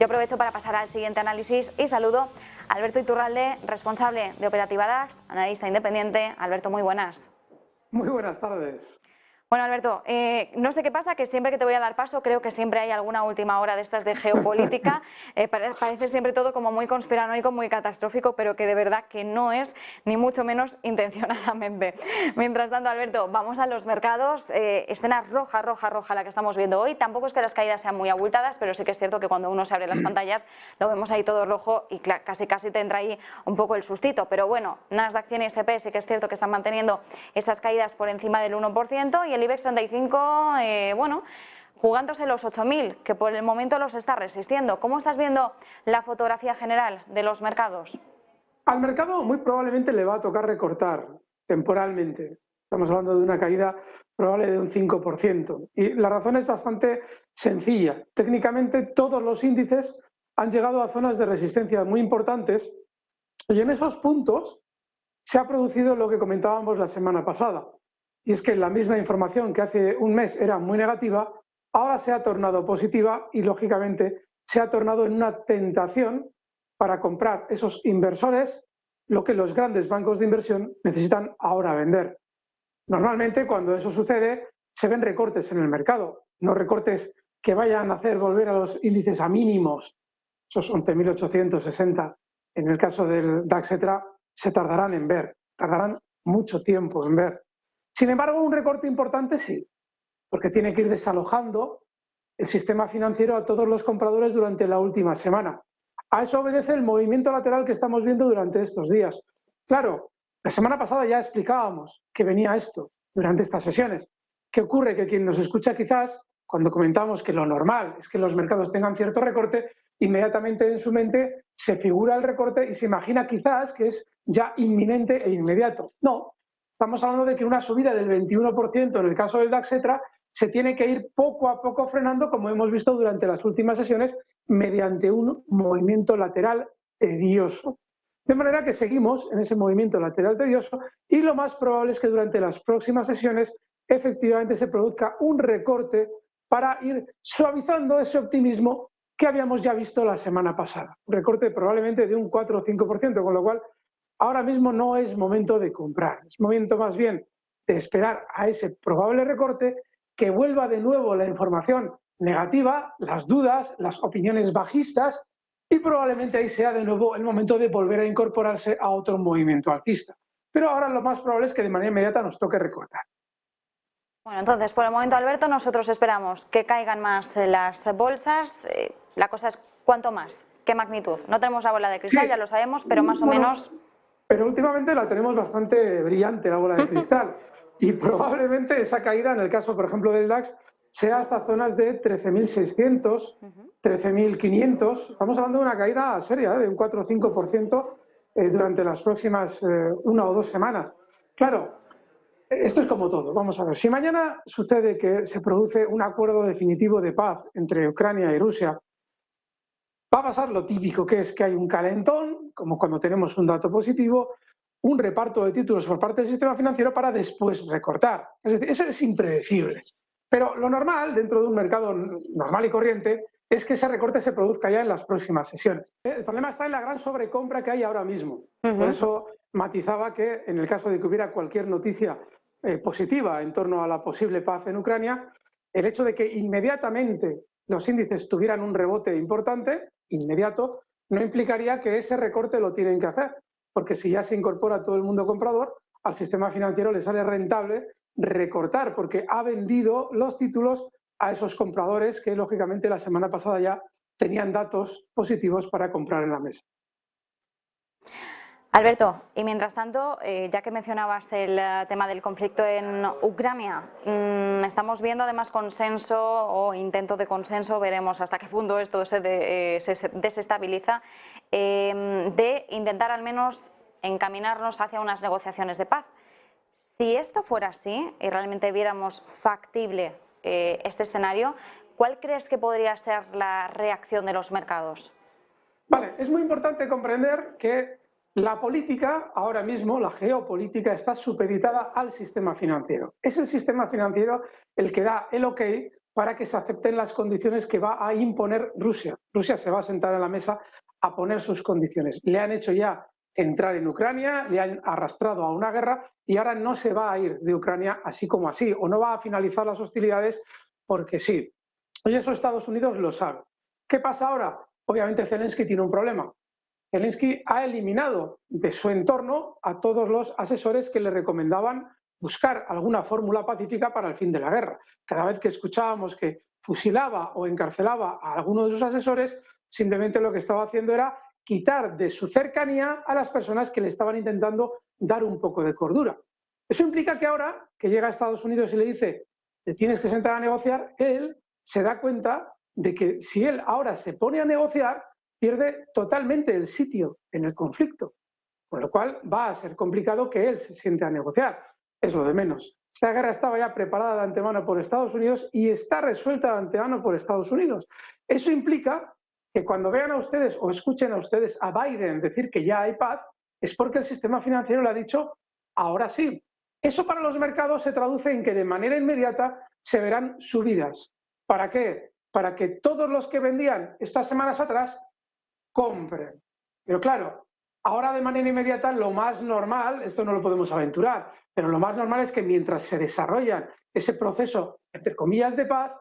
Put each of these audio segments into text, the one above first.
Yo aprovecho para pasar al siguiente análisis y saludo a Alberto Iturralde, responsable de Operativa DAX, analista independiente. Alberto, muy buenas. Muy buenas tardes. Bueno, Alberto, no sé qué pasa, que siempre que te voy a dar paso creo que siempre hay alguna última hora de estas de geopolítica. Parece siempre todo como muy conspiranoico, muy catastrófico, pero que de verdad que no es, ni mucho menos intencionadamente. Mientras tanto, Alberto, vamos a los mercados. Escena roja la que estamos viendo hoy. Tampoco es que las caídas sean muy abultadas, pero sí que es cierto que cuando uno se abre las pantallas lo vemos ahí todo rojo y casi te entra ahí un poco el sustito. Pero bueno, Nasdaq 100 y S&P sí que es cierto que están manteniendo esas caídas por encima del 1% y el IBEX 35, bueno, jugándose los 8.000, que por el momento los está resistiendo. ¿Cómo estás viendo la fotografía general de los mercados? Al mercado muy probablemente le va a tocar recortar temporalmente. Estamos hablando de una caída probable de un 5%. Y la razón es bastante sencilla. Técnicamente todos los índices han llegado a zonas de resistencia muy importantes y en esos puntos se ha producido lo que comentábamos la semana pasada. Y es que la misma información que hace un mes era muy negativa, ahora se ha tornado positiva y lógicamente se ha tornado en una tentación para comprar esos inversores lo que los grandes bancos de inversión necesitan ahora vender. Normalmente cuando eso sucede se ven recortes en el mercado, no recortes que vayan a hacer volver a los índices a mínimos, esos 11.860 en el caso del DAX, etcétera, se tardarán en ver, tardarán mucho tiempo en ver. Sin embargo, un recorte importante sí, porque tiene que ir desalojando el sistema financiero a todos los compradores durante la última semana. A eso obedece el movimiento lateral que estamos viendo durante estos días. Claro, la semana pasada ya explicábamos que venía esto durante estas sesiones. ¿Qué ocurre? Que quien nos escucha quizás, cuando comentamos que lo normal es que los mercados tengan cierto recorte, inmediatamente en su mente se figura el recorte y se imagina quizás que es ya inminente e inmediato. No, estamos hablando de que una subida del 21% en el caso del DAX, etcétera, se tiene que ir poco a poco frenando, como hemos visto durante las últimas sesiones, mediante un movimiento lateral tedioso. De manera que seguimos en ese movimiento lateral tedioso y lo más probable es que durante las próximas sesiones efectivamente se produzca un recorte para ir suavizando ese optimismo que habíamos ya visto la semana pasada. Un recorte probablemente de un 4 o 5%, con lo cual ahora mismo no es momento de comprar, es momento más bien de esperar a ese probable recorte, que vuelva de nuevo la información negativa, las dudas, las opiniones bajistas, y probablemente ahí sea de nuevo el momento de volver a incorporarse a otro movimiento alcista. Pero ahora lo más probable es que de manera inmediata nos toque recortar. Bueno, entonces, por el momento, Alberto, nosotros esperamos que caigan más las bolsas. La cosa es, ¿cuánto más? ¿Qué magnitud? No tenemos la bola de cristal, Sí, ya lo sabemos, pero más o menos... Pero últimamente la tenemos bastante brillante, la bola de cristal. Y probablemente esa caída, en el caso, por ejemplo, del DAX, sea hasta zonas de 13.600, 13.500. Estamos hablando de una caída seria, de un 4 o 5% durante las próximas 1 o 2 semanas. Claro, esto es como todo. Vamos a ver, si mañana sucede que se produce un acuerdo definitivo de paz entre Ucrania y Rusia, va a pasar lo típico, que es que hay un calentón, como cuando tenemos un dato positivo, un reparto de títulos por parte del sistema financiero para después recortar. Es decir, eso es impredecible. Pero lo normal, dentro de un mercado normal y corriente, es que ese recorte se produzca ya en las próximas sesiones. El problema está en la gran sobrecompra que hay ahora mismo. Por eso matizaba que en el caso de que hubiera cualquier noticia positiva en torno a la posible paz en Ucrania, el hecho de que inmediatamente los índices tuvieran un rebote importante, inmediato, no implicaría que ese recorte lo tienen que hacer, porque si ya se incorpora todo el mundo comprador, al sistema financiero le sale rentable recortar, porque ha vendido los títulos a esos compradores que lógicamente la semana pasada ya tenían datos positivos para comprar en la mesa. Alberto, y mientras tanto, ya que mencionabas el tema del conflicto en Ucrania, estamos viendo además consenso o intento de consenso, veremos hasta qué punto esto se desestabiliza, de intentar al menos encaminarnos hacia unas negociaciones de paz. Si esto fuera así y realmente viéramos factible este escenario, ¿cuál crees que podría ser la reacción de los mercados? Vale, es muy importante comprender que la política, ahora mismo, la geopolítica, está supeditada al sistema financiero. Es el sistema financiero el que da el ok para que se acepten las condiciones que va a imponer Rusia. Rusia se va a sentar en la mesa a poner sus condiciones. Le han hecho ya entrar en Ucrania, le han arrastrado a una guerra y ahora no se va a ir de Ucrania así como así, o no va a finalizar las hostilidades porque sí. Y eso Estados Unidos lo sabe. ¿Qué pasa ahora? Obviamente Zelensky tiene un problema. Zelensky ha eliminado de su entorno a todos los asesores que le recomendaban buscar alguna fórmula pacífica para el fin de la guerra. Cada vez que escuchábamos que fusilaba o encarcelaba a alguno de sus asesores, simplemente lo que estaba haciendo era quitar de su cercanía a las personas que le estaban intentando dar un poco de cordura. Eso implica que ahora que llega a Estados Unidos y le dice te tienes que sentar a negociar, él se da cuenta de que si él ahora se pone a negociar, pierde totalmente el sitio en el conflicto, con lo cual va a ser complicado que él se siente a negociar, es lo de menos. Esta guerra estaba ya preparada de antemano por Estados Unidos y está resuelta de antemano por Estados Unidos. Eso implica que cuando vean a ustedes o escuchen a ustedes a Biden decir que ya hay paz, es porque el sistema financiero le ha dicho ahora sí. Eso para los mercados se traduce en que de manera inmediata se verán subidas. ¿Para qué? Para que todos los que vendían estas semanas atrás compren. Pero claro, ahora de manera inmediata lo más normal, esto no lo podemos aventurar, pero lo más normal es que mientras se desarrolla ese proceso, entre comillas, de paz,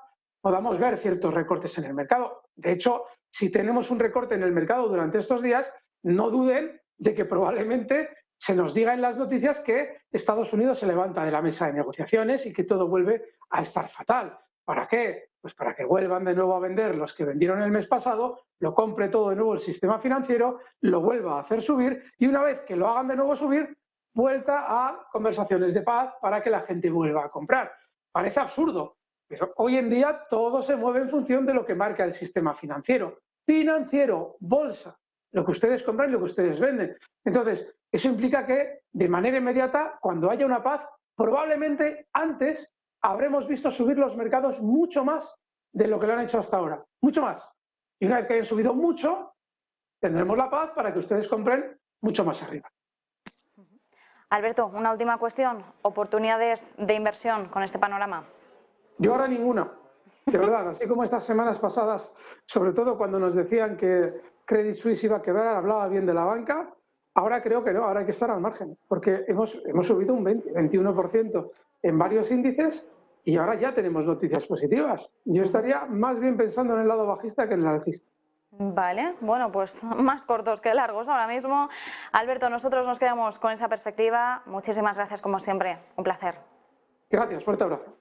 podamos ver ciertos recortes en el mercado. De hecho, si tenemos un recorte en el mercado durante estos días, no duden de que probablemente se nos diga en las noticias que Estados Unidos se levanta de la mesa de negociaciones y que todo vuelve a estar fatal. ¿Para qué? Pues para que vuelvan de nuevo a vender los que vendieron el mes pasado, lo compre todo de nuevo el sistema financiero, lo vuelva a hacer subir y una vez que lo hagan de nuevo subir, vuelta a conversaciones de paz para que la gente vuelva a comprar. Parece absurdo, pero hoy en día todo se mueve en función de lo que marca el sistema financiero. Financiero, bolsa, lo que ustedes compran y lo que ustedes venden. Entonces, eso implica que de manera inmediata, cuando haya una paz, probablemente antes habremos visto subir los mercados mucho más de lo que lo han hecho hasta ahora, mucho más. Y una vez que hayan subido mucho, tendremos la paz para que ustedes compren mucho más arriba. Alberto, una última cuestión. ¿Oportunidades de inversión con este panorama? Yo ahora ninguna, de verdad. Así como estas semanas pasadas, sobre todo cuando nos decían que Credit Suisse iba a quebrar, hablaba bien de la banca, ahora creo que no, ahora hay que estar al margen, porque hemos subido un 20, 21% en varios índices y ahora ya tenemos noticias positivas. Yo estaría más bien pensando en el lado bajista que en el alcista. Vale, bueno, pues más cortos que largos ahora mismo. Alberto, nosotros nos quedamos con esa perspectiva. Muchísimas gracias como siempre, un placer. Gracias, fuerte abrazo.